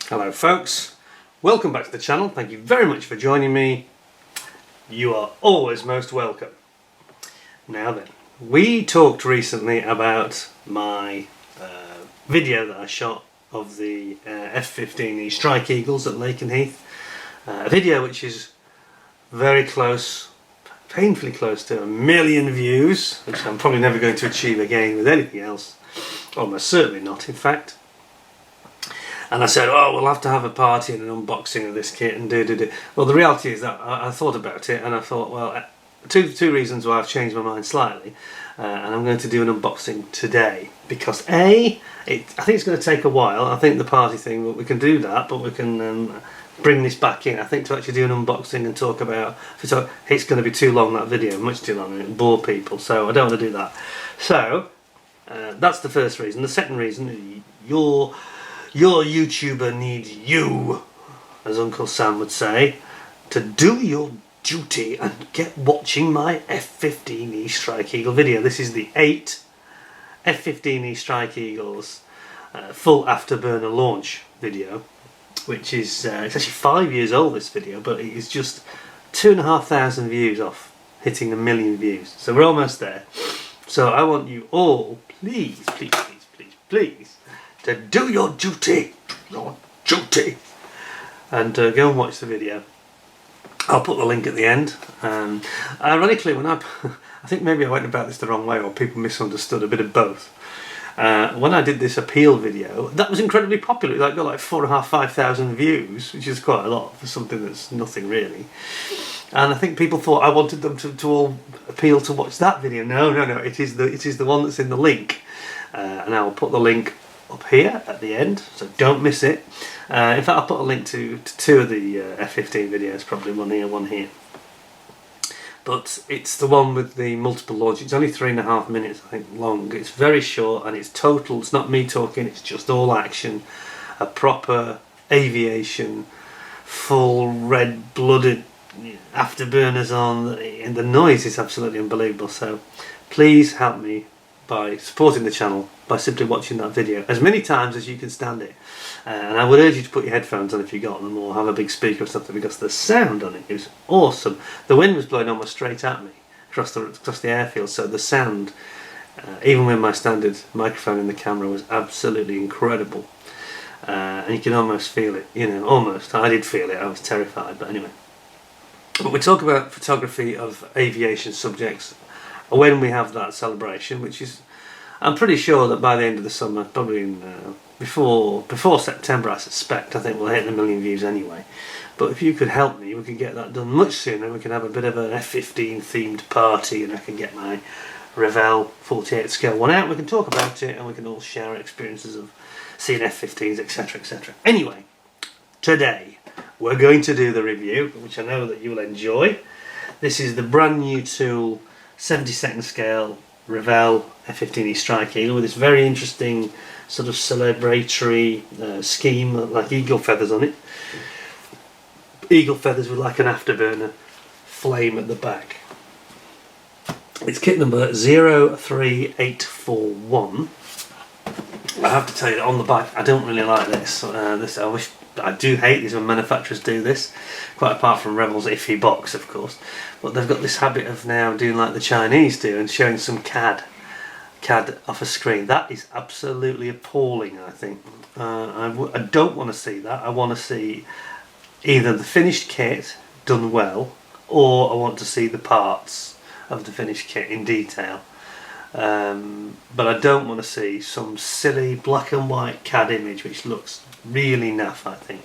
Hello folks, welcome back to the channel. Thank you very much for joining me. You are always most welcome. Now then, we talked recently about my video that I shot of the F-15E Strike Eagles at Lakenheath. A video which is very close, painfully close to 1 million views, which I'm probably never going to achieve again with anything else. Almost certainly not, in fact. And I said, oh, we'll have to have a party and an unboxing of this kit and do. Well, the reality is that I thought about it and I thought, well, two reasons why I've changed my mind slightly. And I'm going to do an unboxing today. Because I think it's going to take a while. I think the party thing, well, we can do that, but we can bring this back in. I think to actually do an unboxing and talk about, it's going to be too long, that video, much too long, and it'll bore people. So I don't want to do that. So, that's the first reason. The second reason, your YouTuber needs you, as Uncle Sam would say, to do your duty and get watching my F-15E Strike Eagle video. This is the 8 F-15E Strike Eagles full afterburner launch video, which is it's actually 5 years old, this video, but it is just 2,500 views off hitting 1 million views. So we're almost there. So I want you all, please, to do your duty, and go and watch the video. I'll put the link at the end. Ironically, when I think maybe I went about this the wrong way, or people misunderstood, a bit of both. When I did this appeal video, that was incredibly popular. It got like 4,500 views, which is quite a lot for something that's nothing really. And I think people thought I wanted them to all appeal to watch that video. No, it is the one that's in the link, and I will put the link up here at the end, so don't miss it. In fact, I'll put a link to two of the F-15 videos, probably one here, one here. But it's the one with the multiple launch. It's only 3.5 minutes, I think, long. It's very short and it's total. It's not me talking. It's just all action, a proper aviation, full red-blooded afterburners on, and the noise is absolutely unbelievable. So please help me by supporting the channel by simply watching that video as many times as you can stand it. And I would urge you to put your headphones on if you got them, or have a big speaker or something, because the sound on it is awesome. The wind was blowing almost straight at me across the airfield, so the sound, even with my standard microphone in the camera, was absolutely incredible. And you can almost feel it, almost. I did feel it, I was terrified, but anyway. But we talk about photography of aviation subjects when we have that celebration, which is, I'm pretty sure that by the end of the summer, probably in, before September, I suspect, I think we'll hit 1 million views anyway. But if you could help me, we could get that done much sooner. We can have a bit of an F-15 themed party, and I can get my Revell 48 scale one out. We can talk about it, and we can all share our experiences of seeing F-15s, etc, etc. Anyway, today we're going to do the review, which I know that you'll enjoy. This is the brand new tool, 72nd scale Revell F-15E Strike Eagle, with this very interesting sort of celebratory scheme, like eagle feathers on it. Eagle feathers with like an afterburner flame at the back. It's kit number 03841. I have to tell you that on the back, I don't really like this. I do hate this when manufacturers do this, quite apart from Revell's iffy box, of course. But they've got this habit of now doing like the Chinese do and showing some CAD off a screen. That is absolutely appalling, I think. I don't want to see that. I want to see either the finished kit done well, or I want to see the parts of the finished kit in detail. But I don't want to see some silly black and white CAD image which looks really naff, I think.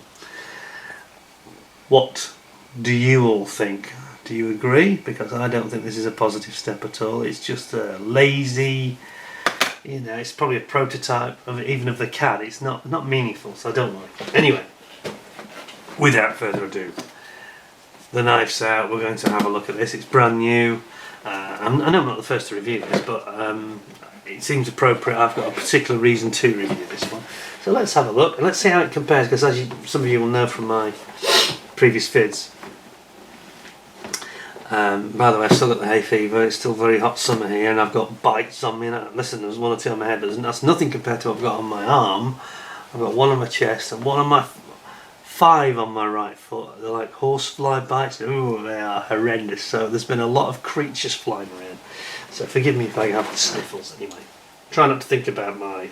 What do you all think? Do you agree? Because I don't think this is a positive step at all. It's just a lazy, it's probably a prototype of even of the CAD. It's not meaningful, so I don't like it. Anyway, without further ado, the knife's out. We're going to have a look at this. It's brand new. I know I'm not the first to review this, but it seems appropriate. I've got a particular reason to review this one. So let's have a look and let's see how it compares, because as some of you will know from my previous vids, By the way, I've still got the hay fever. It's still very hot summer here, and I've got bites on me. Listen, there's one or two on my head, but that's nothing compared to what I've got on my arm. I've got one on my chest and one on my 5 on my right foot. They're like horsefly bites. Ooh, they are horrendous. So there's been a lot of creatures flying around. So forgive me if I have the sniffles anyway. Try not to think about my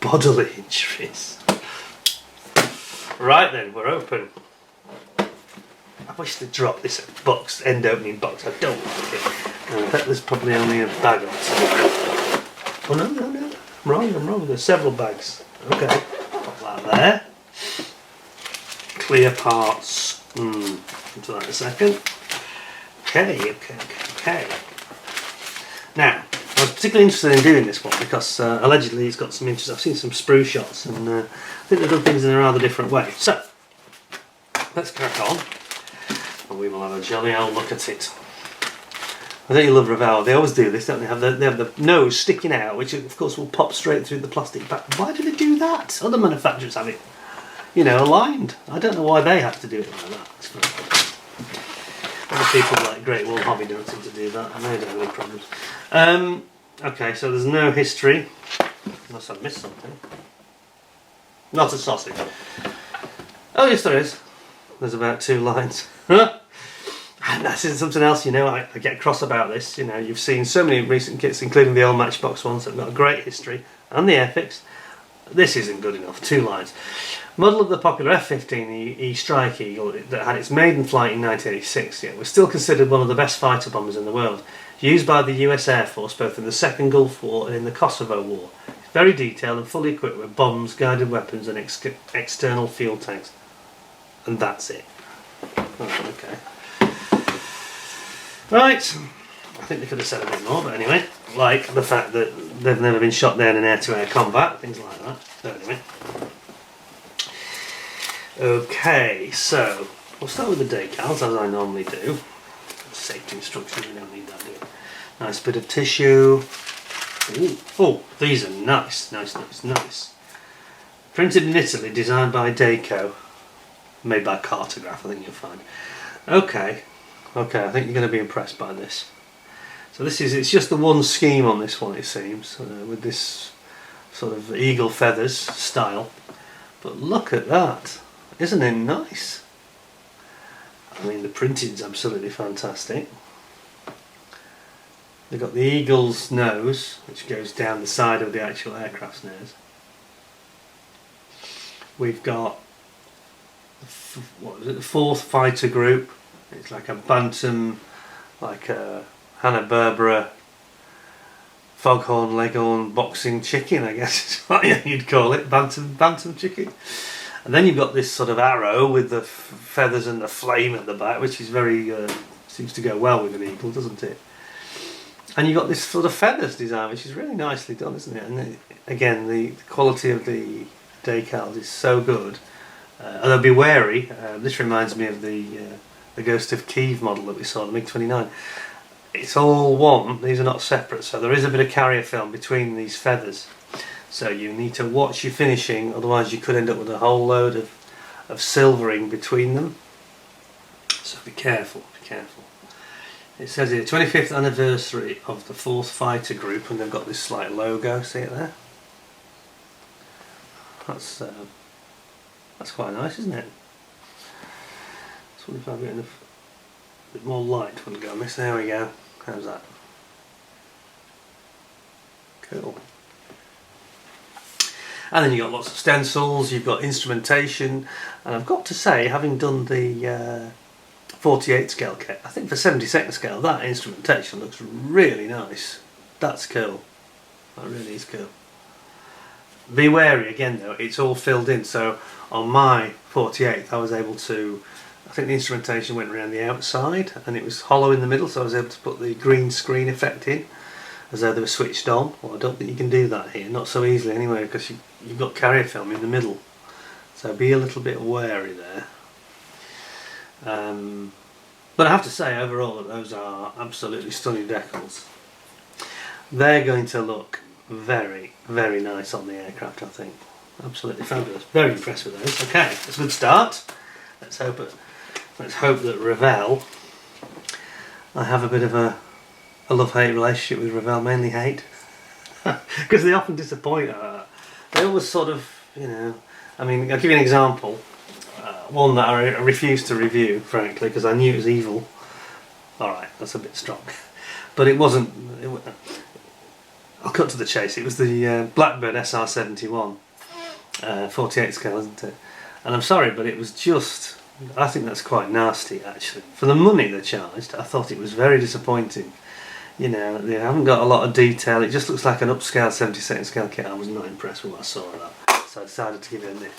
bodily injuries. Right then, we're open. I wish they'd drop this box, end opening box. I don't like it. I bet there's probably only a bag on it. Oh no, no, no. I'm wrong. There's several bags. Okay. Pop that there. Clear parts. Into that in a second. Okay. Now, I was particularly interested in doing this one because allegedly it's got some interest. I've seen some sprue shots and I think they've done things in a rather different way. So, let's crack on and we will have a jolly old look at it. I think you love Revell. They always do this, don't they? They have the nose sticking out, which of course will pop straight through the plastic back. Why do they do that? Other manufacturers have it, aligned. I don't know why they have to do it like that. It's very good. Other people like Great Wall Hobby don't seem to do that, and they don't have any problems. Okay, so there's no history, unless I've missed something. Not a sausage. Oh yes, there is. There's about 2 lines. And that's something else, I get cross about this. You've seen so many recent kits, including the old Matchbox ones, that have got a great history, and the Airfix. This isn't good enough. 2 lines. Model of the popular F-15E Strike Eagle that had its maiden flight in 1986, yet was still considered one of the best fighter bombers in the world. Used by the US Air Force both in the Second Gulf War and in the Kosovo War. Very detailed and fully equipped with bombs, guided weapons and external fuel tanks. And that's it. Oh, okay. Right, I think they could have said a bit more, but anyway, like the fact that they've never been shot down in air-to-air combat, things like that. So anyway. Okay, so we'll start with the decals, as I normally do. Safety instructions, we don't need that, do we? Nice bit of tissue. Ooh. Oh, these are nice. Printed in Italy, designed by Decals. Made by Cartograph, I think you'll find. Okay, I think you're going to be impressed by this. So it's just the one scheme on this one, it seems, with this sort of eagle feathers style. But look at that, isn't it nice? I mean, the printing's absolutely fantastic. They've got the eagle's nose, which goes down the side of the actual aircraft's nose. We've got the 4th fighter group. It's like a bantam, like a Hanna-Barbera foghorn leghorn boxing chicken, I guess is what you'd call it, bantam chicken. And then you've got this sort of arrow with the feathers and the flame at the back, which is very seems to go well with an eagle, doesn't it? And you've got this sort of feathers design, which is really nicely done, isn't it? And again, the quality of the decals is so good. Although be wary, this reminds me of the Ghost of Kiev model that we saw, the MiG-29. It's all one, these are not separate, so there is a bit of carrier film between these feathers. So you need to watch your finishing, otherwise you could end up with a whole load of silvering between them. So be careful. It says here, 25th anniversary of the 4th fighter group, and they've got this slight logo, see it there? That's quite nice, isn't it? Just wonder if I've got enough, a bit more light wouldn't go amiss. There we go. How's that? Cool. And then you've got lots of stencils, you've got instrumentation, and I've got to say, having done the 48 scale kit, I think for 72nd scale that instrumentation looks really nice. That's cool. That really is cool. Be wary again though, it's all filled in, so on my 48th I was able to, I think the instrumentation went around the outside and it was hollow in the middle, so I was able to put the green screen effect in as though they were switched on. Well, I don't think you can do that here, not so easily anyway, because you've got carrier film in the middle, so be a little bit wary there. But I have to say overall that those are absolutely stunning decals. They're going to look very, very nice on the aircraft, I think. Absolutely fabulous. Very impressed with those. Okay, that's a good start. Let's hope that Revell I have a bit of a love-hate relationship with Revell, mainly hate, because they often disappoint. They always sort of, you know, I mean, I'll give you an example. One that I refused to review, frankly, because I knew it was evil. Alright, that's a bit strong. But it wasn't. I'll cut to the chase. It was the Blackbird SR71, 48 scale, isn't it? And I'm sorry, but it was just. I think that's quite nasty, actually. For the money they charged, I thought it was very disappointing. You know, they haven't got a lot of detail. It just looks like an upscale 72nd scale kit. I was not impressed with what I saw of that, so I decided to give it a nip.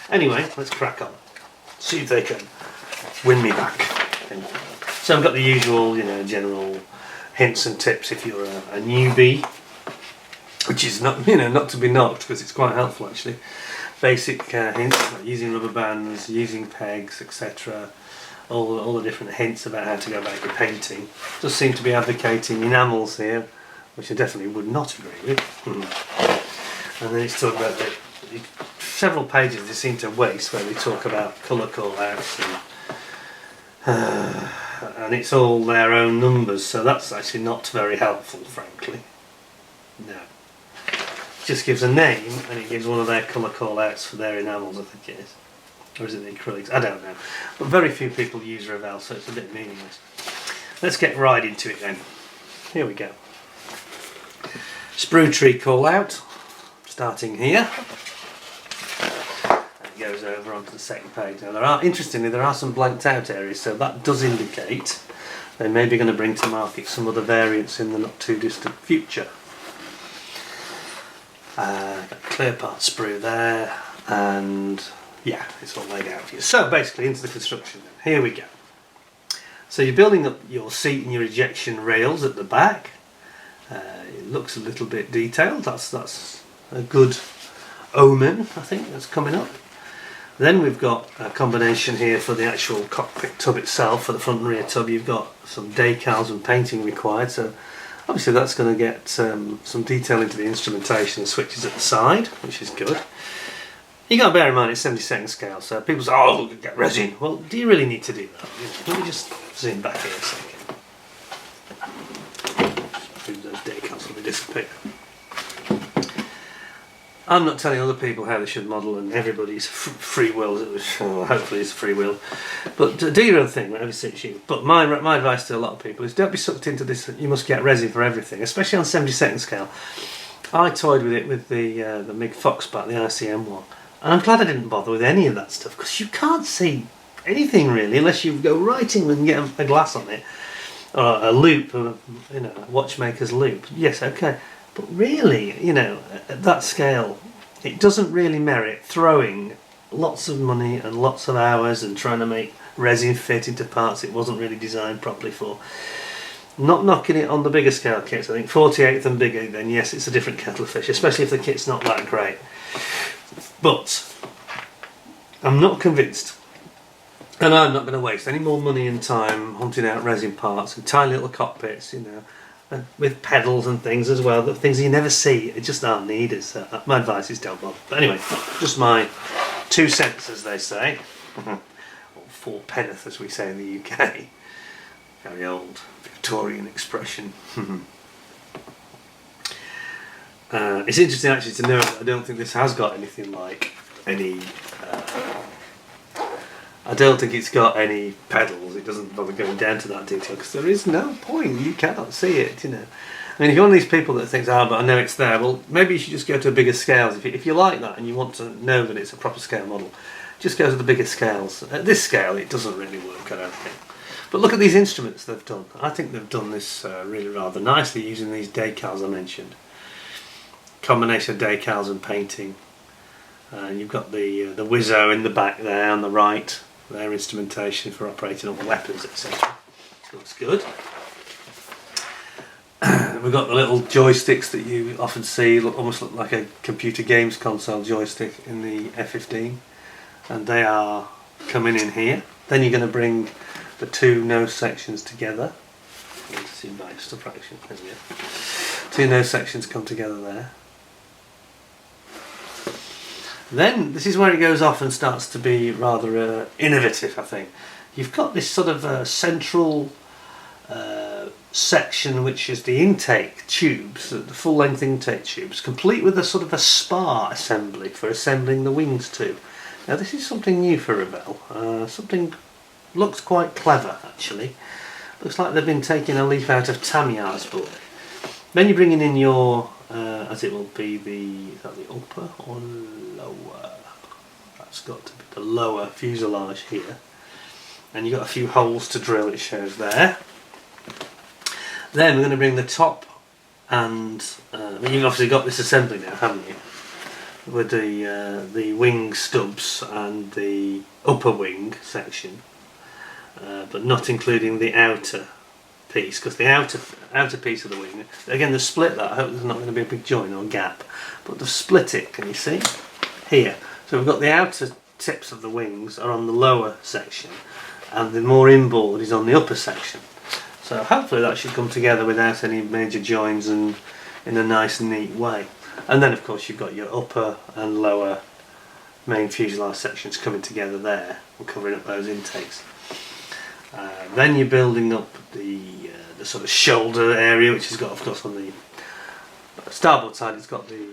Anyway, let's crack on. See if they can win me back. So I've got the usual, you know, general hints and tips if you're a newbie, which is not, you know, not to be knocked because it's quite helpful actually. Basic hints like using rubber bands, using pegs, etc. All the different hints about how to go about your painting. Just seem to be advocating enamels here, which I definitely would not agree with. And then it's talking about several pages they seem to waste where they talk about colour call-outs and it's all their own numbers, so that's actually not very helpful, frankly. No. It just gives a name and it gives one of their colour call-outs for their enamels, I think it is. Or is it the acrylics? I don't know. But very few people use Revell, so it's a bit meaningless. Let's get right into it then. Here we go. Sprue tree call-out, starting here. Goes over onto the second page. Now interestingly there are some blanked out areas, so that does indicate they may be going to bring to market some other variants in the not too distant future. Got clear part sprue there, and yeah, it's all laid out for you. So basically into the construction then. Here we go. So you're building up your seat and your ejection rails at the back. It looks a little bit detailed. That's a good omen, I think, that's coming up. Then we've got a combination here for the actual cockpit tub itself. For the front and rear tub you've got some decals and painting required, so obviously that's going to get some detail into the instrumentation and switches at the side, which is good. You've got to bear in mind it's 72nd scale, so people say, oh, look, get resin. Well, do you really need to do that? Let me just zoom back here a second. Move those decals will disappear. I'm not telling other people how they should model, and everybody's free will, hopefully it's free will, but do your own thing, whatever suits you. But my advice to a lot of people is don't be sucked into this, you must get resin for everything, especially on 72nd scale. I toyed with it with the MIG Foxbat, the ICM one, and I'm glad I didn't bother with any of that stuff, because you can't see anything really unless you go right in and get a glass on it, or a loop, or, you know, a watchmaker's loop. Yes, okay. But really, you know, at that scale, it doesn't really merit throwing lots of money and lots of hours and trying to make resin fit into parts it wasn't really designed properly for. Not knocking it on the bigger scale kits. I think 48th and bigger, then yes, it's a different kettle of fish, especially if the kit's not that great. But I'm not convinced. And I'm not going to waste any more money and time hunting out resin parts and tiny little cockpits, you know, with pedals and things as well, the things you never see, it just aren't needed. So my advice is don't bother. But anyway, just my 2 cents, as they say, or 4 penneth as we say in the UK. Very old Victorian expression. It's interesting actually to note that I don't think this has got anything like any I don't think it's got any pedals. It doesn't bother going down to that detail because there is no point. You cannot see it, you know. I mean, if you're one of these people that thinks, but I know it's there, well, maybe you should just go to bigger scales. If you like that and you want to know that it's a proper scale model, just go to the bigger scales. At this scale, it doesn't really work, I don't think. But look at these instruments they've done. I think they've done this really rather nicely using these decals I mentioned. Combination of decals and painting. You've got the Wizzo in the back there on the right. Their instrumentation for operating all the weapons, etc. Looks good. We've got the little joysticks that you often see, almost look like a computer games console joystick in the F-15, and they are coming in here. Then you're going to bring the 2 nose sections together. Let's see by just a fraction. 2 nose sections come together there. Then this is where it goes off and starts to be rather innovative, I think. You've got this sort of central section, which is the intake tubes, the full length intake tubes, complete with a sort of a spar assembly for assembling the wings to. Now this is something new for Revell, something looks quite clever actually. Looks like they've been taking a leaf out of Tamyar's book. Then you're bringing in your, as it will be is that the upper or lower? That's got to be the lower fuselage here. And you've got a few holes to drill, it shows there. Then we're going to bring the top and, you've obviously got this assembly now, haven't you? With the wing stubs and the upper wing section, but not including the outer piece, because the outer piece of the wing, again they've split that. I hope there's not going to be a big joint or gap, but they've split it, can you see? Here. So we've got the outer tips of the wings are on the lower section, and the more inboard is on the upper section. So hopefully that should come together without any major joins and in a nice neat way. And then of course you've got your upper and lower main fuselage sections coming together there and covering up those intakes. Then you're building up the sort of shoulder area, which has got, of course, on the starboard side, it's got the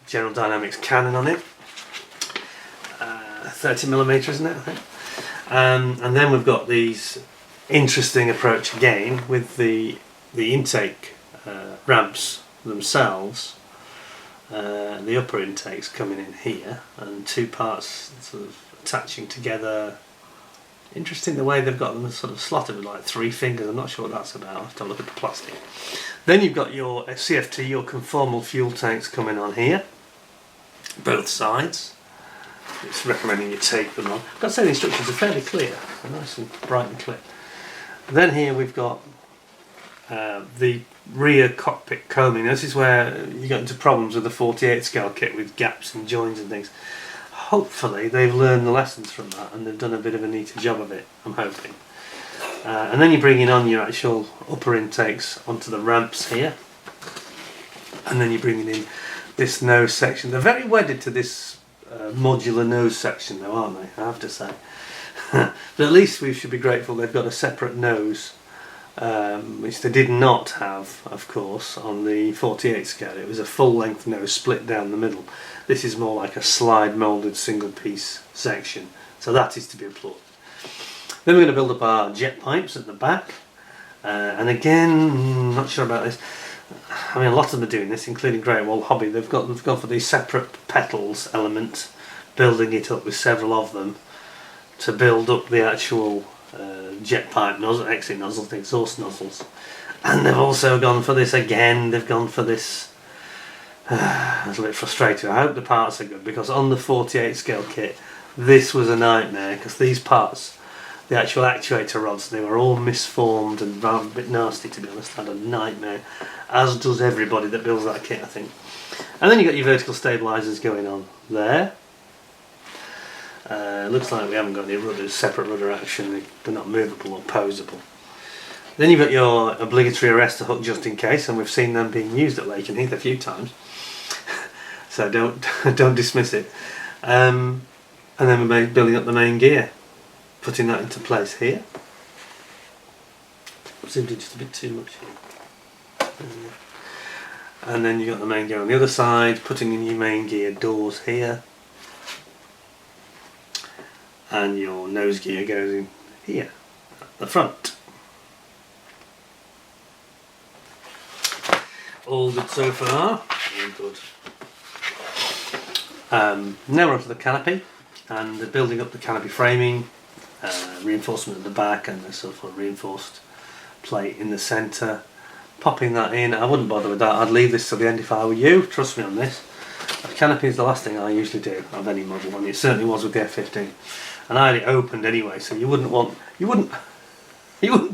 General Dynamics cannon on it, 30mm, isn't it, I think. And then we've got these interesting approach again with the intake ramps themselves. The upper intakes coming in here, and two parts sort of attaching together. Interesting the way they've got them sort of slotted with like 3 fingers. I'm not sure what that's about. I'll have to look at the plastic. Then you've got your CFT, your conformal fuel tanks coming on here, both sides. It's recommending you tape them on. I've got to say the instructions are fairly clear. They're nice and bright and clear. Then here we've got the rear cockpit combing. This is where you get into problems with the 48 scale kit with gaps and joins and things. Hopefully they've learned the lessons from that and they've done a bit of a neater job of it, I'm hoping. And then you're bringing on your actual upper intakes onto the ramps here. And then you're bringing in this nose section. They're very wedded to this modular nose section though, aren't they? I have to say. But at least we should be grateful they've got a separate nose, which they did not have, of course, on the 48 scale. It was a full length nose split down the middle. This is more like a slide moulded single piece section, so that is to be applauded. Then we're going to build up our jet pipes at the back, and again, not sure about this. I mean, a lot of them are doing this, including Great Wall Hobby. They've gone for these separate petals element, building it up with several of them to build up the actual jet pipe nozzle, exit nozzles, the exhaust nozzles. And they've also gone for this again. They've gone for this. I was a bit frustrated. I hope the parts are good, because on the 48 scale kit this was a nightmare, because these parts, the actual actuator rods, they were all misformed and a bit nasty, to be honest. I had a nightmare, as does everybody that builds that kit, I think. And then you've got your vertical stabilisers going on there. Looks like we haven't got any rudders, separate rudder action. They're not movable or posable. Then you've got your obligatory arrestor hook just in case, and we've seen them being used at Lakenheath a few times. So don't dismiss it. And then we're building up the main gear, putting that into place here. Zoomed in just a bit too much here. And then you've got the main gear on the other side, putting in your main gear doors here. And your nose gear goes in here, at the front. All good so far. All good. Now we're onto the canopy, and they're building up the canopy framing, reinforcement at the back, and the sort of reinforced plate in the centre. Popping that in, I wouldn't bother with that. I'd leave this till the end if I were you. Trust me on this. The canopy is the last thing I usually do of any model, and it certainly was with the F-15. And I had it opened anyway, so you wouldn't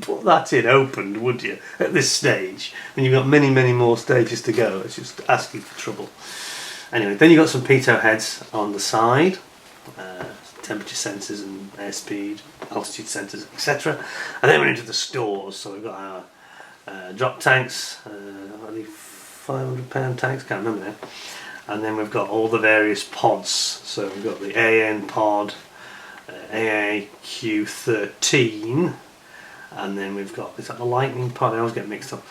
put that in opened, would you, at this stage? And you've got many more stages to go. It's just asking for trouble. Anyway, then you've got some pitot heads on the side, temperature sensors and airspeed, altitude sensors, etc. And then we're into the stores. So we've got our drop tanks, I believe 500-pound tanks, can't remember now. And then we've got all the various pods. So we've got the AN pod, AAQ13, and then we've got, is that the lightning pod? I always get mixed up.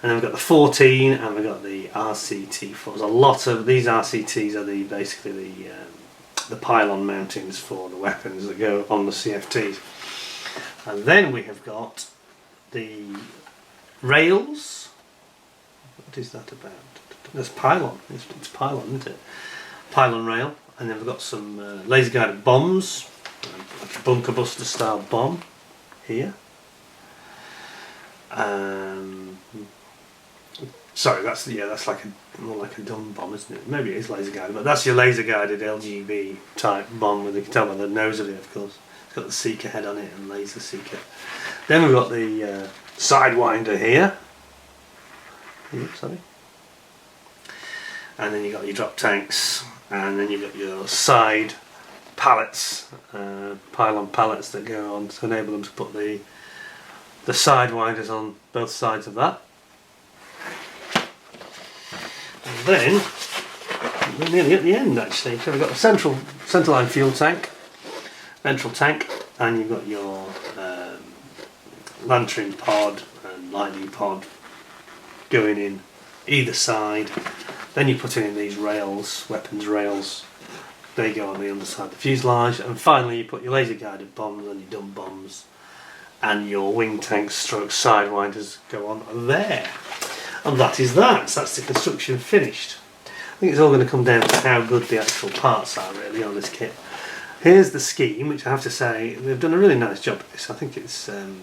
And then we've got the 14, and we've got the RCT4s. A lot of these RCTs are basically the pylon mountings for the weapons that go on the CFTs. And then we have got the rails. What is that about? There's pylon. It's pylon, isn't it? Pylon rail. And then we've got some laser guided bombs, like a bunker buster style bomb here. Sorry, that's like more like a dumb bomb, isn't it? Maybe it is laser guided, but that's your laser guided LGB type bomb, with you can tell by the nose of it, of course. It's got the seeker head on it and laser seeker. Then we've got the sidewinder here. Oops, sorry. And then you've got your drop tanks, and then you've got your side pallets, pylon pallets that go on to enable them to put the sidewinders on both sides of that. And then we're nearly at the end actually. So we've got the centerline fuel tank, ventral tank, and you've got your lantern pod and lightning pod going in either side. Then you put in these rails, weapons rails. They go on the underside of the fuselage, and finally you put your laser guided bombs and your dumb bombs, and your wing tanks stroke sidewinders go on there. And that is that. So that's the construction finished. I think it's all going to come down to how good the actual parts are really on this kit. Here's the scheme, which I have to say they've done a really nice job of this. I think it's going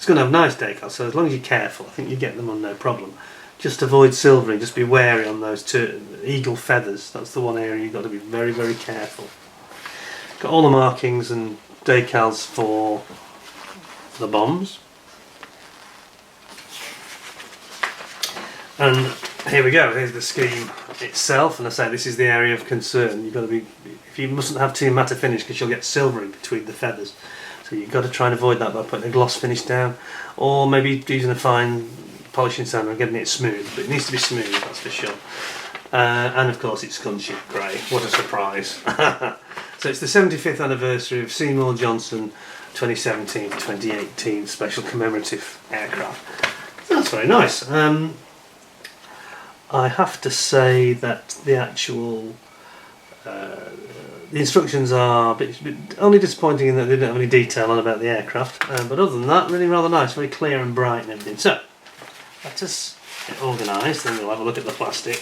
to have nice decals, so as long as you're careful, I think you get them on no problem. Just avoid silvering, just be wary on those two eagle feathers. That's the one area you've got to be very, very careful. Got all the markings and decals for the bombs. And here we go, here's the scheme itself, and I say this is the area of concern. You've got to be, if you mustn't have too matte a finish because you'll get silvering between the feathers. So you've got to try and avoid that by putting a gloss finish down, or maybe using a fine polishing sand and getting it smooth, but it needs to be smooth, that's for sure. And of course it's gunship grey, what a surprise. So it's the 75th anniversary of Seymour Johnson 2017-2018 special commemorative aircraft. So that's very nice. I have to say that the actual the instructions are a bit only disappointing in that they don't have any detail on about the aircraft, but other than that really rather nice, very clear and bright and everything. So let us get organised, then we'll have a look at the plastic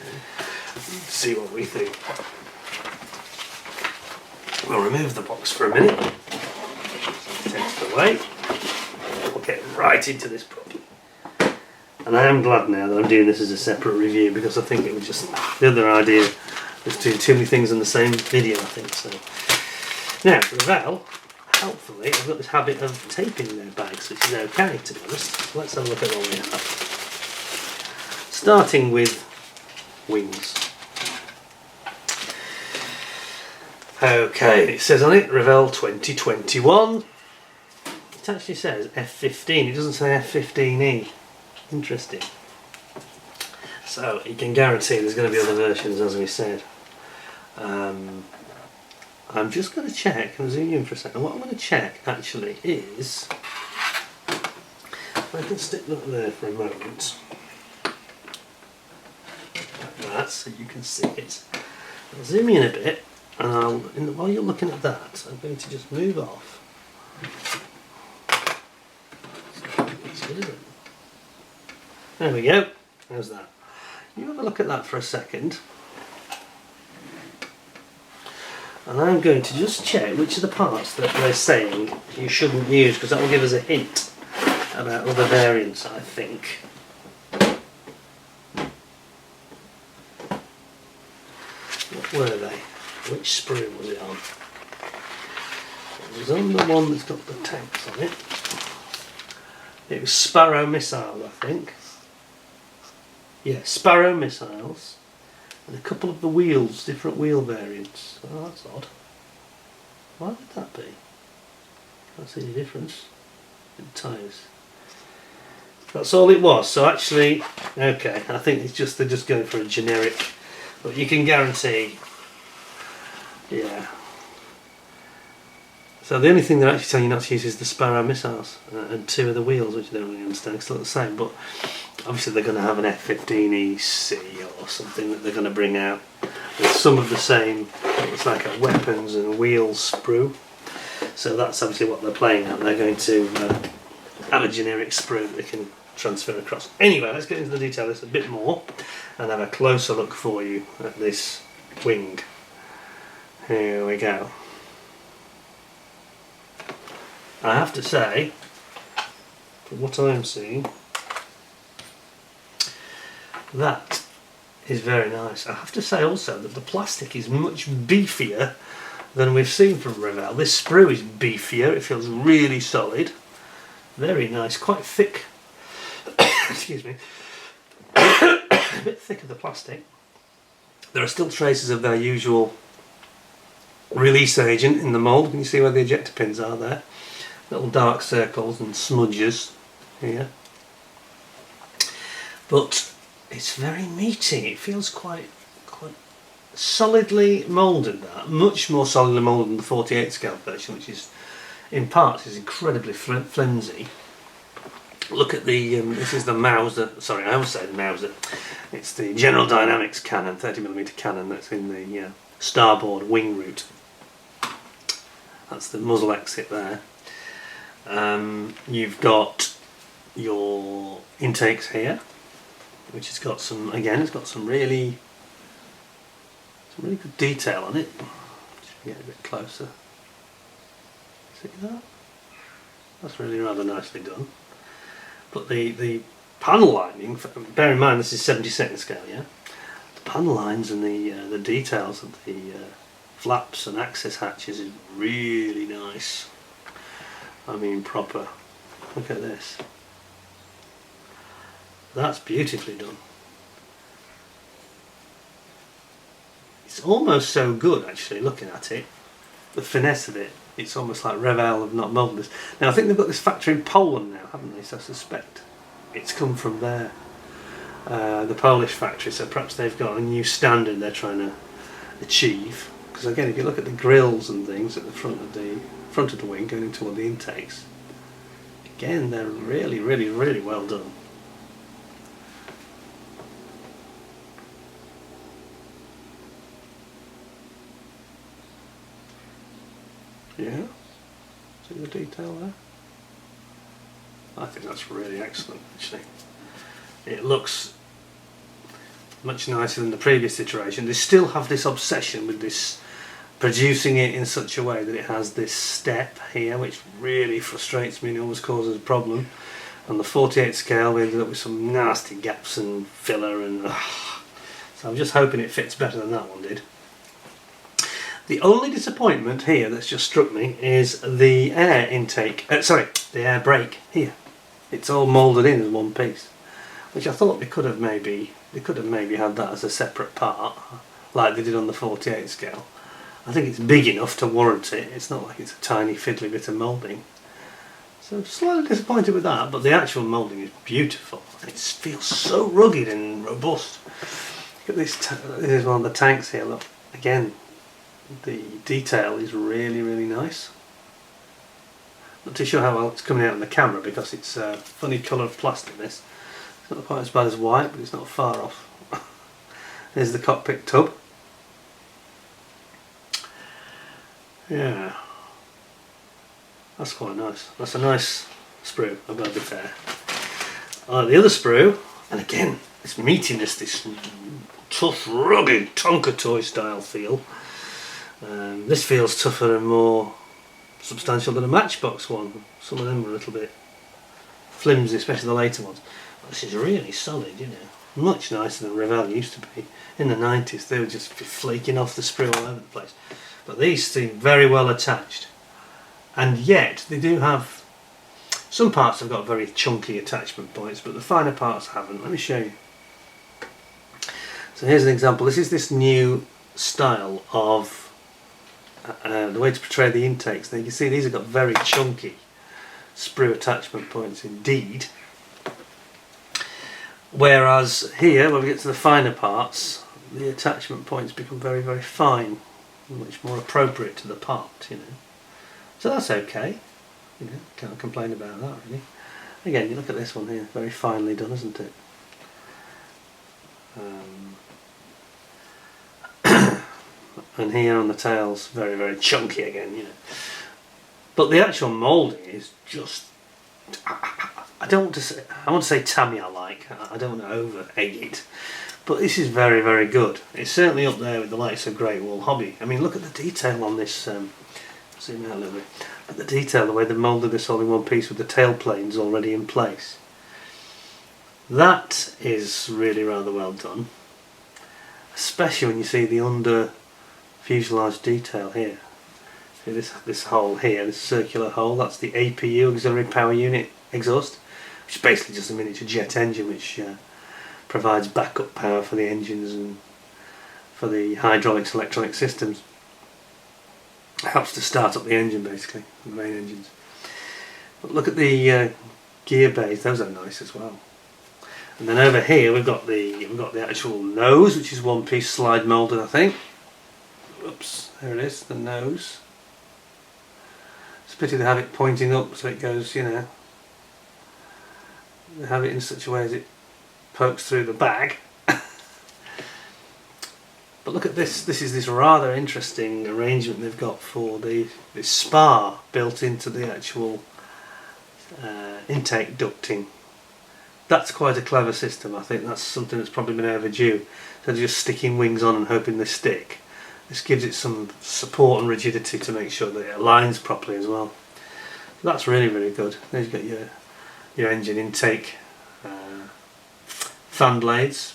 and see what we think. We'll remove the box for a minute, take it away, we'll get right into this properly. And I am glad now that I'm doing this as a separate review, because I think it was just the other idea was doing too many things in the same video, I think. So now Revell, helpfully, I've got this habit of taping their bags, which is okay to be honest. Let's have a look at what we have. Starting with wings. Okay, it says on it Revell 2021. It actually says F-15, it doesn't say F-15E. Interesting. So you can guarantee there's going to be other versions, as we said. I'm just going to check, and zoom in for a second. What I'm going to check actually is, if I can stick that there for a moment, like that, so you can see it. I'll zoom in a bit, and while you're looking at that, I'm going to just move off. There we go. How's that? You have a look at that for a second. And I'm going to just check which of the parts that they're saying you shouldn't use, because that will give us a hint about other variants, I think. What were they? Which sprue was it on? It was on the one that's got the tanks on it. It was Sparrow missiles, I think. Yeah, Sparrow missiles. And a couple of the wheels, different wheel variants. Oh, that's odd. Why would that be? Can't see any difference in tyres. That's all it was. So actually, okay, I think it's just they're just going for a generic. But you can guarantee, yeah. So the only thing they're actually telling you not to use is the Sparrow missiles and 2 of the wheels, which I don't really understand, it's still the same, but obviously they're going to have an F-15E C or something that they're going to bring out with some of the same, it's like a weapons and wheels sprue. So that's obviously what they're playing at. They're going to have a generic sprue that they can transfer across. Anyway, let's get into the detail of this a bit more and have a closer look for you at this wing. Here we go. I have to say, from what I'm seeing, that is very nice. I have to say also that the plastic is much beefier than we've seen from Revell. This sprue is beefier, it feels really solid. Very nice, quite thick. Excuse me. A bit thicker the plastic. There are still traces of their usual release agent in the mould. Can you see where the ejector pins are there? Little dark circles and smudges here. But it's very meaty. It feels quite solidly moulded. That much more solidly moulded than the 48 scale version, which is in parts is incredibly flimsy. Look at the this is the Mauser. Sorry, I always say the Mauser. It's the General Dynamics cannon, 30mm cannon that's in the starboard wing root. That's the muzzle exit there. You've got your intakes here, which has got some, again, it's got some really good detail on it. Just get a bit closer. See that? That's really rather nicely done. But the panel lining, bear in mind this is 72nd scale, yeah? The panel lines and the details of the flaps and access hatches is really nice. I mean proper. Look at this. That's beautifully done. It's almost so good actually looking at it. The finesse of it. It's almost like Revell have not moulded this. Now I think they've got this factory in Poland now, haven't they? So I suspect it's come from there. The Polish factory, so perhaps they've got a new standard they're trying to achieve. Because again, if you look at the grills and things at the front of the wing going toward the intakes, again they're really well done. Yeah, see the detail there? I think that's really excellent actually. It looks much nicer than the previous iteration. They still have this obsession with this, producing it in such a way that it has this step here, which really frustrates me and always causes a problem. On the 48 scale we ended up with some nasty gaps and filler and so I'm just hoping it fits better than that one did. The only disappointment here that's just struck me is the air intake, the air brake here. It's all moulded in as one piece, which I thought they could have maybe had that as a separate part, like they did on the 48 scale. I think it's big enough to warrant it. It's not like it's a tiny fiddly bit of moulding. So I'm slightly disappointed with that, but the actual moulding is beautiful. It feels so rugged and robust. Look at this. This is one of the tanks here. Look again. The detail is really nice. Not too sure how well it's coming out on the camera because it's a funny colour of plastic this. It's not quite as bad as white, but it's not far off. There's the cockpit tub. Yeah, that's quite nice. That's a nice sprue, I've got to be fair. The other sprue, and again, this meatiness, this tough, rugged Tonka toy style feel. This feels tougher and more substantial than a Matchbox one. Some of them were a little bit flimsy, especially the later ones. But this is really solid, you know. Much nicer than Revell used to be. In the 90s they would just be flaking off the sprue all over the place. But these seem very well attached. And yet they do have... Some parts have got very chunky attachment points, but the finer parts haven't. Let me show you. So here's an example. This is this new style of the way to portray the intakes. Now you can see these have got very chunky sprue attachment points indeed, whereas here when we get to the finer parts the attachment points become very fine, much more appropriate to the part, you know. So that's okay. You know, can't complain about that really. Again, you look at this one here, very finely done, isn't it? And here on the tails, very, very chunky again, you know. But the actual moulding is just, I don't want to say, I want to say Tamiya-like. I don't want to over-egg it. But this is very, very good. It's certainly up there with the likes of Great Wall Hobby. I mean, look at the detail on this. Zoom out a little bit. But the detail, the way they've moulded this all in one piece with the tail planes already in place. That is really rather well done. Especially when you see the under fuselage detail here. See this hole here, this circular hole, that's the APU, Auxiliary Power Unit exhaust, which is basically just a miniature jet engine which provides backup power for the engines and for the hydraulics electronic systems. It helps to start up the engine basically, the main engines. But look at the gear bays, those are nice as well. And then over here we've got the actual nose, which is one piece slide moulded, I think. Oops, there it is, the nose. It's a pity they have it pointing up so it goes, you know, they have it in such a way as it pokes through the bag. But look at this, this is this rather interesting arrangement they've got for this spar built into the actual intake ducting. That's quite a clever system. I think that's something that's probably been overdue. Instead of just sticking wings on and hoping they stick, this gives it some support and rigidity to make sure that it aligns properly as well. So that's really, really good. There you've got your engine intake fan blades.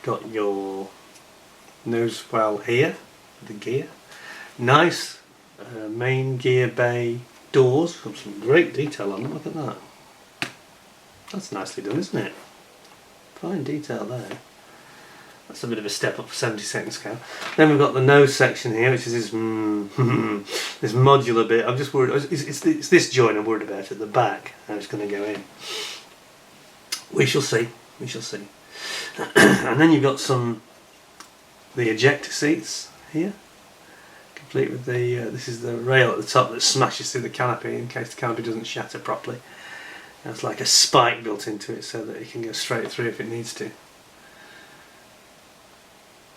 Got your nose well here, the gear. Nice main gear bay doors. Got some great detail on them. Look at that. That's nicely done, isn't it? Fine detail there. That's a bit of a step up for 72nd scale. Then we've got the nose section here, which is this this modular bit. I'm just worried. It's this joint I'm worried about at the back. How it's going to go in. We shall see. We shall see. And then you've got the ejector seats here, complete with the. This is the rail at the top that smashes through the canopy in case the canopy doesn't shatter properly. There's like a spike built into it so that it can go straight through if it needs to.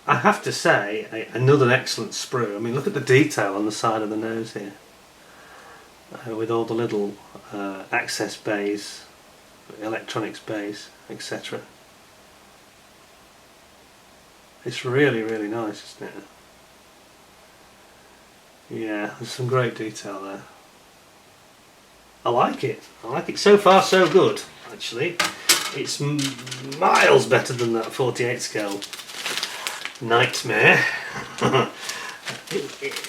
I have to say, another excellent sprue. I mean, look at the detail on the side of the nose here, with all the little access bays, electronics bays, etc. It's really, really nice, isn't it? Yeah, there's some great detail there. I like it. I like it. So far, so good. Actually, it's miles better than that 48 scale nightmare. I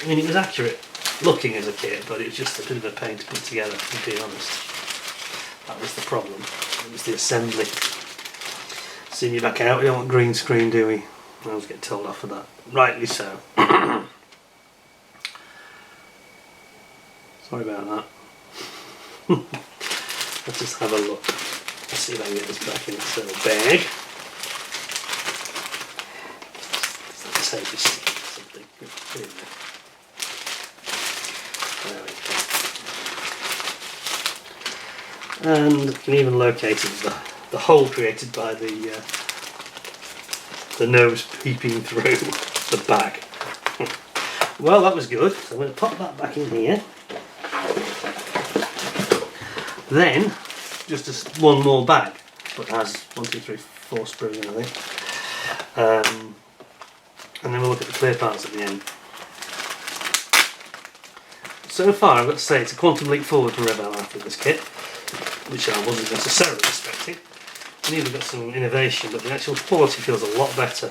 mean, it was accurate looking as a kit, but it was just a bit of a pain to put together, to be honest. That was the problem. It was the assembly. See me back out. We don't want green screen, do we? I always get told off for that. Rightly so. Sorry about that. Let's just have a look. Let's see if I can get this back in its little bag. Say just something. There we go. And you can even locate the hole created by the nose peeping through the bag. Well, that was good. So I'm going to pop that back in here. Then, just one more bag, but it has 1, 2, 3, 4 sprues in, I think. And then we'll look at the clear parts at the end. So far, I've got to say, it's a quantum leap forward for Revell after this kit, which I wasn't necessarily expecting. I knew we got some innovation, but the actual quality feels a lot better.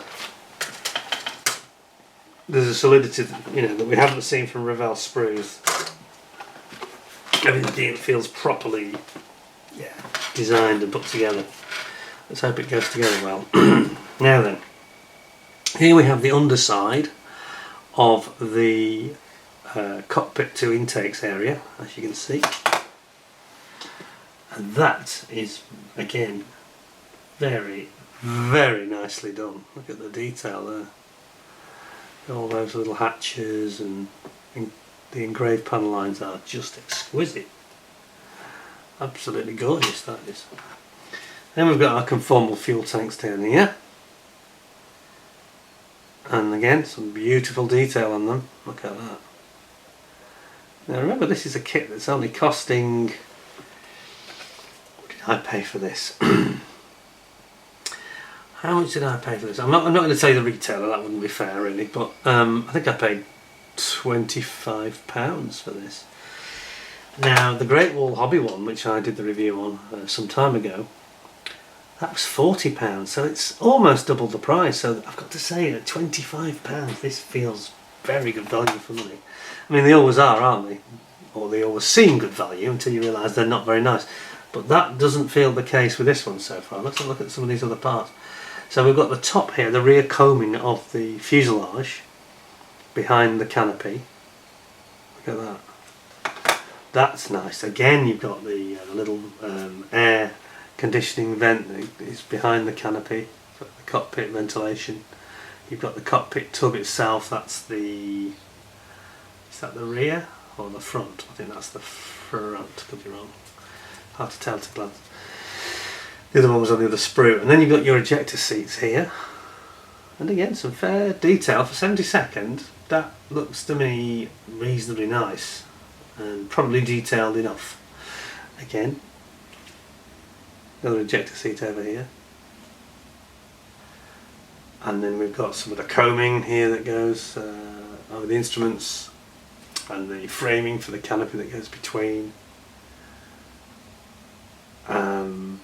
There's a solidity that, that we haven't seen from Revell sprues. Everything feels properly designed and put together. Let's hope it goes together well. Now then, here we have the underside of the Cockpit 2 intakes area, as you can see. And that is, again, very, very nicely done. Look at the detail there. All those little hatches and The engraved panel lines are just exquisite. Absolutely gorgeous, that is. Then we've got our conformal fuel tanks down here. And again, some beautiful detail on them. Look at that. Now remember, this is a kit that's only costing... What did I pay for this? How much did I pay for this? I'm not going to tell you the retailer, that wouldn't be fair really, but I think I paid £25 for this. Now the Great Wall Hobby one, which I did the review on some time ago, that was £40, so it's almost double the price. So I've got to say, at £25 this feels very good value for money. I mean, they always are, aren't they? Or they always seem good value until you realise they're not very nice. But that doesn't feel the case with this one so far. Let's have a look at some of these other parts. So we've got the top here, the rear coaming of the fuselage behind the canopy. Look at that. That's nice. Again, you've got the little air conditioning vent that is behind the canopy for the cockpit ventilation. You've got the cockpit tub itself. That's the... Is that the rear or the front? I think that's the front. Could be wrong. Hard to tell at a glance. The other one was on the other sprue. And then you've got your ejector seats here. And again, some fair detail for 72nd. That looks to me reasonably nice and probably detailed enough. Again, another ejector seat over here. And then we've got some of the coaming here that goes over the instruments, and the framing for the canopy that goes between. And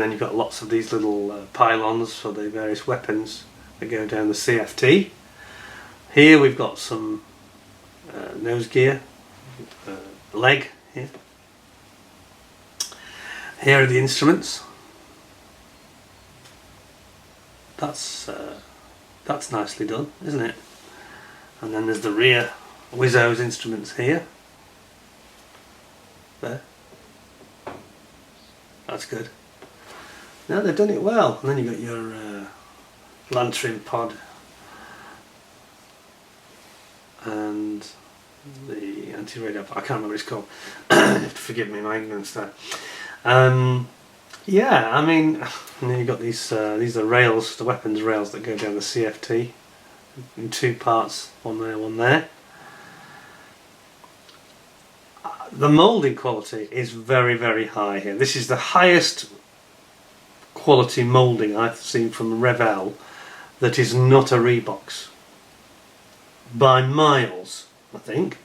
then you've got lots of these little pylons for the various weapons that go down the CFT. Here we've got some nose gear, leg here. Here are the instruments. That's nicely done, isn't it? And then there's the rear Wizzo's instruments here. There. That's good. Now they've done it well. And then you've got your lantern pod and the anti-radar. I can't remember what it's called. You have to forgive me, my ignorance there. Yeah, I mean, and then you've got these are rails, the weapons rails that go down the CFT in two parts, one there, one there. The moulding quality is very, very high here. This is the highest quality moulding I've seen from Revell that is not a Reebox. By miles, I think.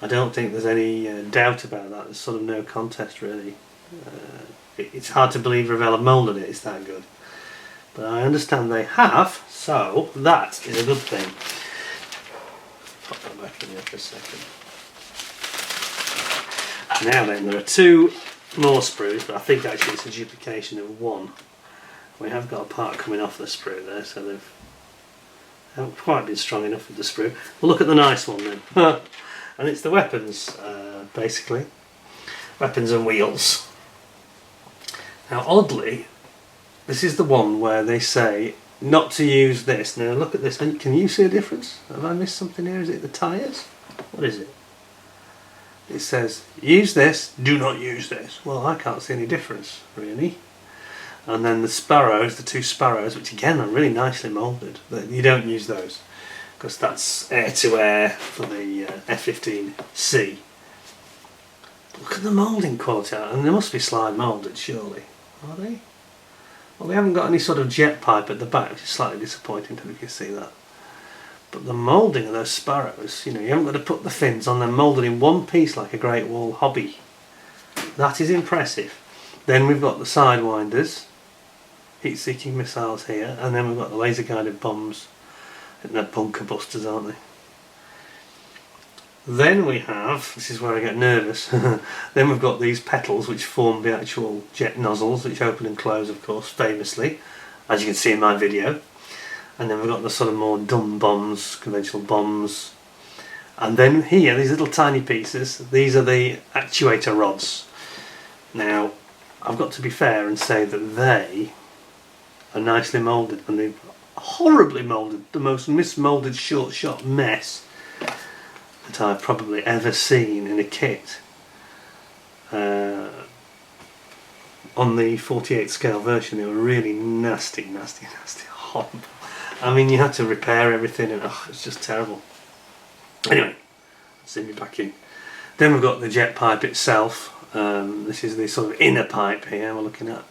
I don't think there's any doubt about that. There's sort of no contest really. It's hard to believe Revell have moulded it, it's that good. But I understand they have, so that is a good thing. Pop that back in here for a second. Now then, there are two more sprues, but I think actually it's a duplication of one. We have got a part coming off the sprue there, so they haven't quite been strong enough with the sprue. We'll look at the nice one then. And it's the weapons, basically. Weapons and wheels. Now oddly, this is the one where they say not to use this. Now look at this, and can you see a difference? Have I missed something here? Is it the tyres? What is it? It says use this, do not use this. Well, I can't see any difference really. And then the sparrows, the two sparrows, which again are really nicely moulded, but you don't use those because that's air to air for the F-15E. Look at the moulding quality, and they must be slide moulded surely. Are they? Well, they haven't got any sort of jet pipe at the back, which is slightly disappointing if you can see that. But the moulding of those sparrows, you know, you haven't got to put the fins on, them moulded in one piece like a Great Wall Hobby. That is impressive. Then we've got the sidewinders, heat-seeking missiles here, and then we've got the laser-guided bombs. I think they're bunker busters, aren't they? Then we have, this is where I get nervous, then we've got these petals which form the actual jet nozzles, which open and close of course, famously, as you can see in my video. And then we've got the sort of more dumb bombs, conventional bombs. And then here, these little tiny pieces, these are the actuator rods. Now, I've got to be fair and say that they are nicely moulded, and they're horribly moulded, the most mismoulded short shot mess that I've probably ever seen in a kit. On the 48 scale version, they were really nasty, horrible. I mean, you had to repair everything, and it's just terrible. Anyway, zoom me back in. Then we've got the jet pipe itself. This is the sort of inner pipe here we're looking at.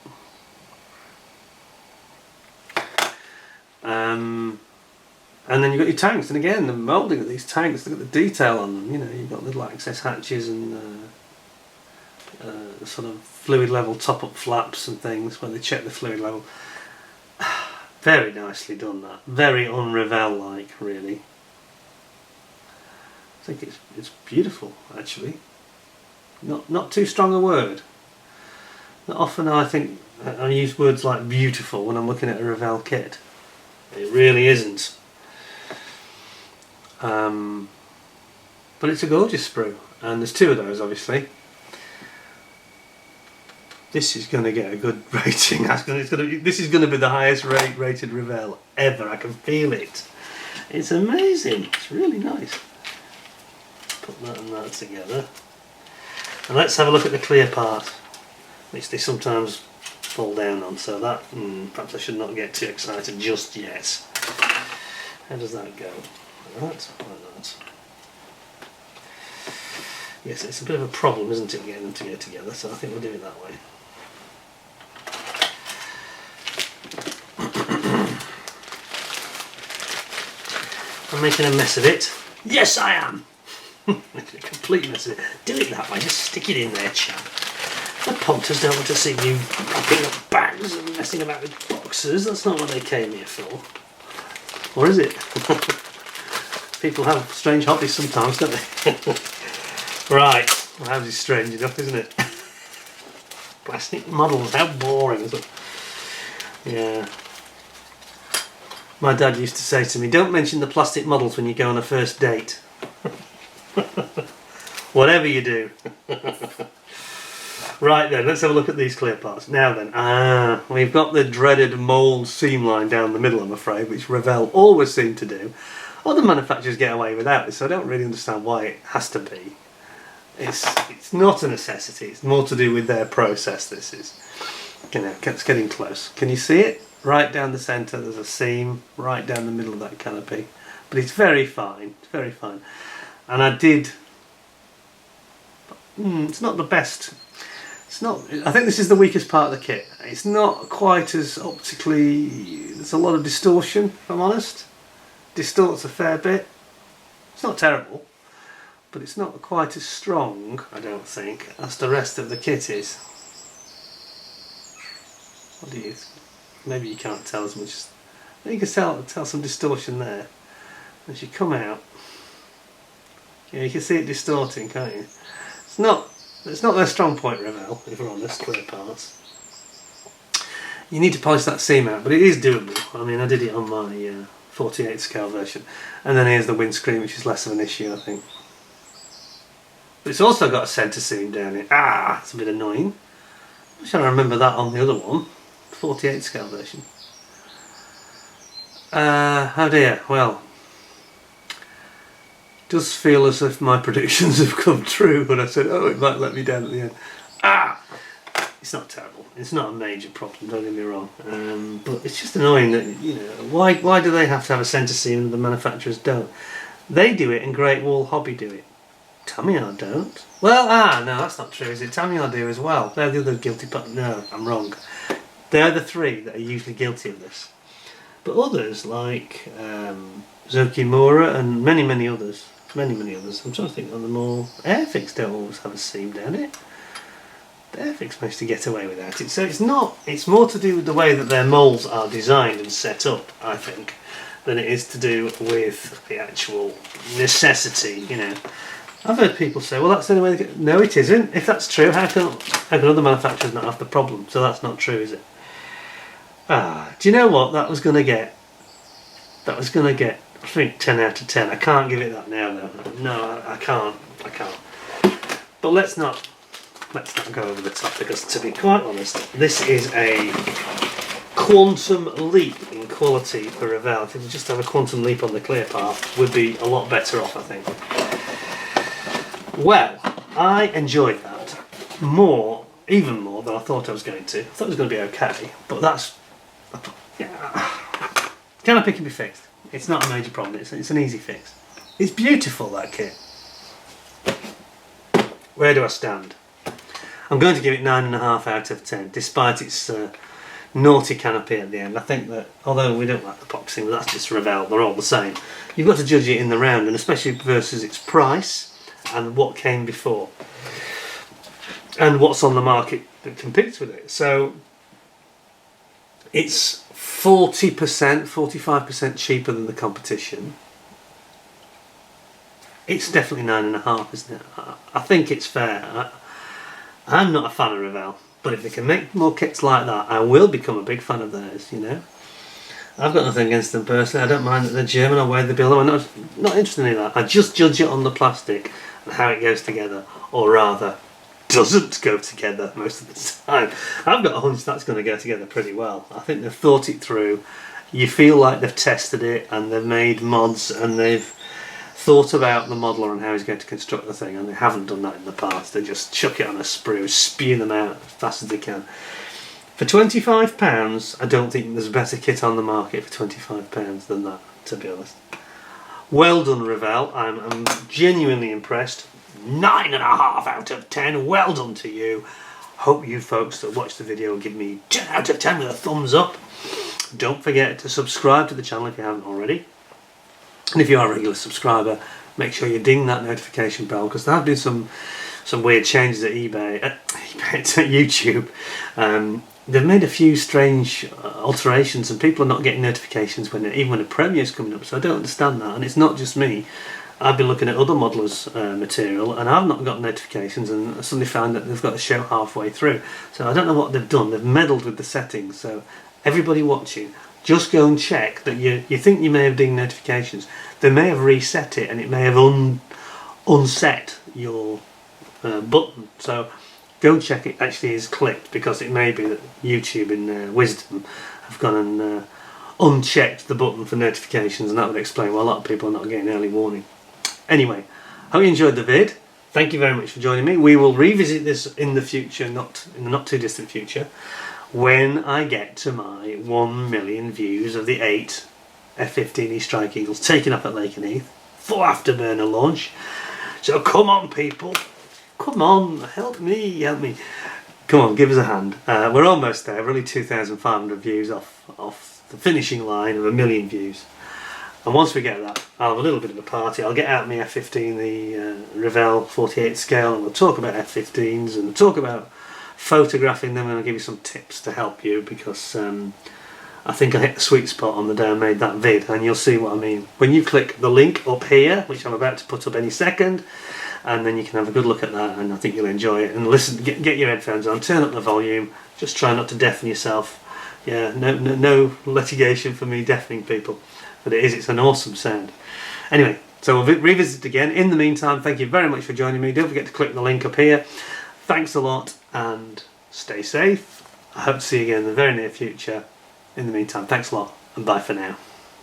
And then you've got your tanks, and again, the moulding of these tanks, look at the detail on them. You know, you've got little access hatches and sort of fluid level top-up flaps and things where they check the fluid level. Very nicely done, that. Very un-Revell-like, really. I think it's beautiful, actually. Not too strong a word. Not often I think I use words like beautiful when I'm looking at a Revell kit. It really isn't. But it's a gorgeous sprue, and there's two of those, obviously. This is going to get a good rating. This is going to be the highest rated Revell ever. I can feel it. It's amazing. It's really nice. Put that and that together. And let's have a look at the clear part, which they sometimes fall down on. So that, perhaps I should not get too excited just yet. How does that go? Like that, like that. Yes, it's a bit of a problem, isn't it, getting them to go together, so I think we'll do it that way. I'm making a mess of it. Yes, I am! Making a complete mess of it. Do it that way, just stick it in there, chap. The punters don't want to see you picking up bags and messing about with boxes. That's not what they came here for. Or is it? People have strange hobbies sometimes, don't they? Right, well, ours is strange enough, isn't it? Plastic models, how boring, isn't it? Yeah. My dad used to say to me, don't mention the plastic models when you go on a first date. Whatever you do. Right then, let's have a look at these clear parts. Now then, we've got the dreaded mould seam line down the middle, I'm afraid, which Revell always seem to do. Other manufacturers get away without it, so I don't really understand why it has to be. It's not a necessity, it's more to do with their process, this is. You know, it's getting close. Can you see it? Right down the centre, there's a seam, right down the middle of that canopy. But it's very fine, it's very fine. And I did... it's not the best. It's not. I think this is the weakest part of the kit. It's not quite as optically... There's a lot of distortion, if I'm honest. Distorts a fair bit. It's not terrible, but it's not quite as strong, I don't think, as the rest of the kit is. What do you think? Maybe you can't tell as much. You can tell some distortion there. As you come out, yeah, you can see it distorting, can't you? It's not their strong point, Revell, if we're honest, clear parts. You need to polish that seam out, but it is doable. I mean, I did it on my 48 scale version. And then here's the windscreen, which is less of an issue, I think. But it's also got a centre seam down it. It's a bit annoying. I'm sure I remember that on the other one, 48 scale version. Oh dear, well. It does feel as if my predictions have come true, but I said, oh, it might let me down at the end. It's not terrible. It's not a major problem, don't get me wrong. But it's just annoying that, you know, why do they have to have a centre seam and the manufacturers don't? They do it and Great Wall Hobby do it. Tamiya don't. Well, no, that's not true, is it? Tamiya do as well. They're the other guilty party. No, I'm wrong. They're the three that are usually guilty of this. But others, like Zokimura and many others, I'm trying to think of them all. Airfix don't always have a seam down it. The Airfix managed to get away without it. So it's more to do with the way that their moulds are designed and set up, I think, than it is to do with the actual necessity, you know. I've heard people say, well, that's the only way they get... No, it isn't. If that's true, how can other manufacturers not have the problem? So that's not true, is it? Do you know what that was going to get? That was going to get, I think, 10 out of 10. I can't give it that now, though. No, I can't. But let's not go over the top, because to be quite honest, this is a quantum leap in quality for Revell. If you just have a quantum leap on the clear part, would be a lot better off, I think. Well, I enjoyed that even more than I thought I was going to. I thought it was going to be okay, but that's... yeah. Canopy can be fixed. It's not a major problem, it's an easy fix. It's beautiful, that kit. Where do I stand? I'm going to give it 9.5 out of 10, despite its naughty canopy at the end. I think that, although we don't like the boxing, but that's just Revell, they're all the same. You've got to judge it in the round, and especially versus its price and what came before. And what's on the market that competes with it. So, it's 40%, 45% cheaper than the competition. It's definitely 9.5, isn't it? I think it's fair. I'm not a fan of Revell, but if they can make more kits like that, I will become a big fan of theirs, you know. I've got nothing against them personally. I don't mind that they're German or where they build them. I'm not interested in that. I just judge it on the plastic and how it goes together, or rather, doesn't go together most of the time. I've got a hunch that's going to go together pretty well. I think they've thought it through. You feel like they've tested it and they've made mods and they've thought about the modeler and how he's going to construct the thing, and they haven't done that in the past. They just chuck it on a sprue, spew them out as fast as they can. For £25, I don't think there's a better kit on the market for £25 than that, to be honest. Well done, Revell. I'm genuinely impressed. 9.5 out of 10. Well done to you. Hope you folks that watch the video will give me 10 out of 10 with a thumbs up. Don't forget to subscribe to the channel if you haven't already. And if you are a regular subscriber, make sure you ding that notification bell, because there have been some weird changes at YouTube. They've made a few strange alterations, and people are not getting notifications even when a premiere is coming up. So I don't understand that, and it's not just me. I've been looking at other modelers' material, and I've not got notifications, and I suddenly found that they've got a show halfway through. So I don't know what they've done. They've meddled with the settings. So everybody watching, just go and check that you think you may have dinged notifications. They may have reset it, and it may have unset your button. So go and check it actually is clicked, because it may be that YouTube in their wisdom have gone and unchecked the button for notifications, and that would explain why a lot of people are not getting early warning. Anyway, hope you enjoyed the vid. Thank you very much for joining me. We will revisit this in the future, not in the not too distant future, when I get to my 1 million views of the 8 F-15E Strike Eagles taken up at Lakenheath for afterburner launch. So come on, people. Come on, help me. Come on, give us a hand. We're almost there. We're only 2,500 views off the finishing line of 1 million views. And once we get that, I'll have a little bit of a party. I'll get out my F-15, the Revell 48 scale, and we'll talk about F-15s and we'll talk about photographing them, and I'll give you some tips to help you, because I think I hit the sweet spot on the day I made that vid, and you'll see what I mean. When you click the link up here, which I'm about to put up any second, and then you can have a good look at that, and I think you'll enjoy it. And listen, get your headphones on, turn up the volume, just try not to deafen yourself. Yeah, no litigation for me deafening people, but it's an awesome sound. Anyway, so we'll revisit again. In the meantime, thank you very much for joining me. Don't forget to click the link up here. Thanks a lot, and stay safe. I hope to see you again in the very near future. In the meantime, thanks a lot, and bye for now.